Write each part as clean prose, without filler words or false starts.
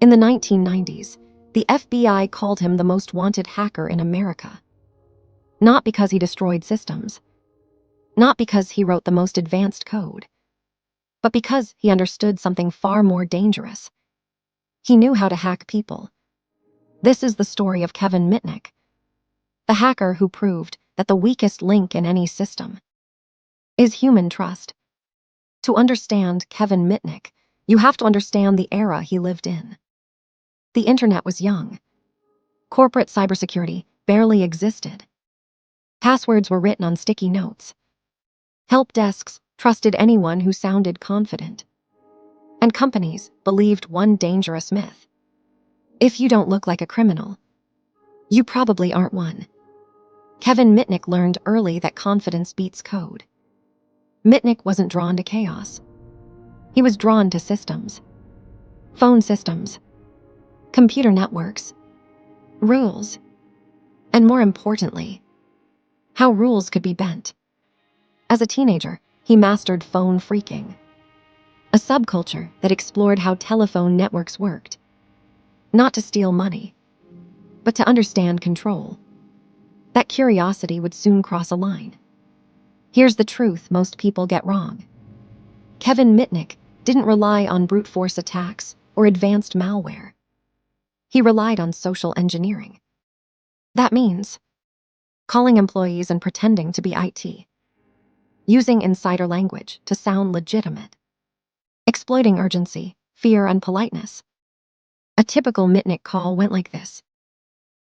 In the 1990s, the FBI called him the most wanted hacker in America. Not because he destroyed systems, not because he wrote the most advanced code, but because he understood something far more dangerous. He knew how to hack people. This is the story of Kevin Mitnick, the hacker who proved that the weakest link in any system is human trust. To understand Kevin Mitnick, you have to understand the era he lived in. The internet was young. Corporate cybersecurity barely existed. Passwords were written on sticky notes. Help desks trusted anyone who sounded confident. And companies believed one dangerous myth: if you don't look like a criminal, you probably aren't one. Kevin Mitnick learned early that confidence beats code. Mitnick wasn't drawn to chaos. He was drawn to systems. Phone systems, computer networks, rules, and more importantly, how rules could be bent. As a teenager, he mastered phone phreaking, a subculture that explored how telephone networks worked, not to steal money, but to understand control. That curiosity would soon cross a line. Here's the truth most people get wrong. Kevin Mitnick didn't rely on brute force attacks or advanced malware. He relied on social engineering. That means calling employees and pretending to be IT, using insider language to sound legitimate, exploiting urgency, fear, and politeness. A typical Mitnick call went like this: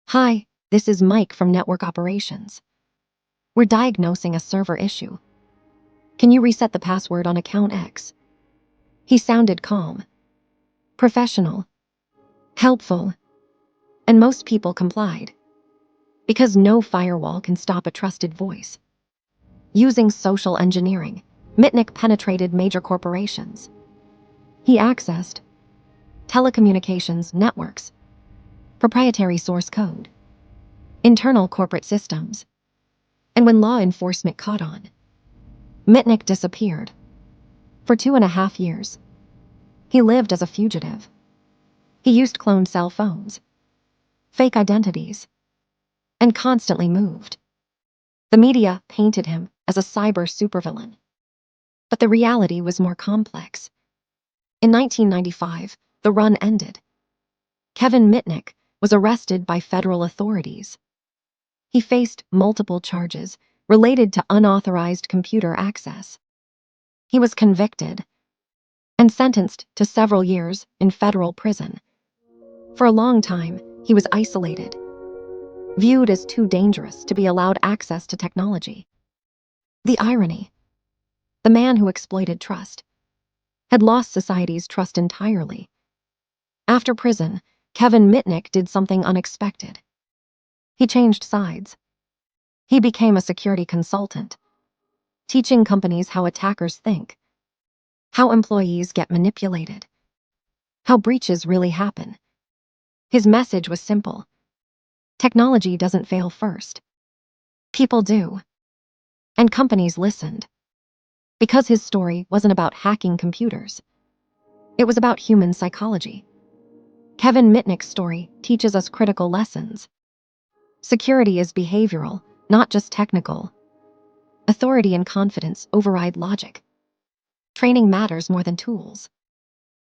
"Hi, this is Mike from Network Operations. We're diagnosing a server issue. Can you reset the password on account X?" He sounded calm, professional, helpful, and most people complied. Because no firewall can stop a trusted voice. Using social engineering, Mitnick penetrated major corporations. He accessed telecommunications networks, proprietary source code, internal corporate systems. And when law enforcement caught on, Mitnick disappeared. For 2.5 years, he lived as a fugitive. He used cloned cell phones, fake identities, and constantly moved. The media painted him as a cyber supervillain. But the reality was more complex. In 1995, the run ended. Kevin Mitnick was arrested by federal authorities. He faced multiple charges related to unauthorized computer access. He was convicted and sentenced to several years in federal prison. For a long time, he was isolated, viewed as too dangerous to be allowed access to technology. The irony: the man who exploited trust had lost society's trust entirely. After prison, Kevin Mitnick did something unexpected. He changed sides. He became a security consultant, teaching companies how attackers think, how employees get manipulated, how breaches really happen. His message was simple: technology doesn't fail first. People do. And companies listened. Because his story wasn't about hacking computers. It was about human psychology. Kevin Mitnick's story teaches us critical lessons. Security is behavioral, not just technical. Authority and confidence override logic. Training matters more than tools.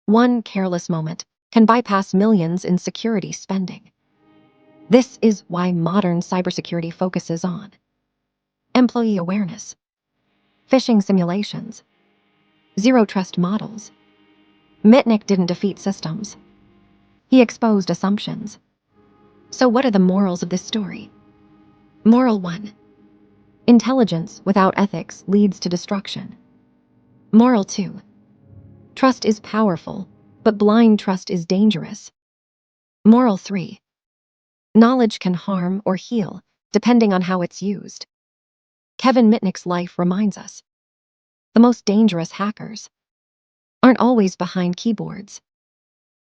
One careless moment can bypass millions in security spending. This is why modern cybersecurity focuses on employee awareness, phishing simulations, zero trust models. Mitnick didn't defeat systems. He exposed assumptions. So what are the morals of this story? Moral 1. Intelligence without ethics leads to destruction. Moral 2. Trust is powerful, but blind trust is dangerous. Moral 3. Knowledge can harm or heal, depending on how it's used. Kevin Mitnick's life reminds us: the most dangerous hackers aren't always behind keyboards.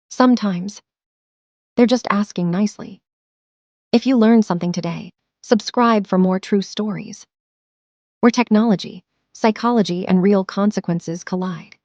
Sometimes, they're just asking nicely. If you learned something today, subscribe for more true stories, where technology, psychology, and real consequences collide.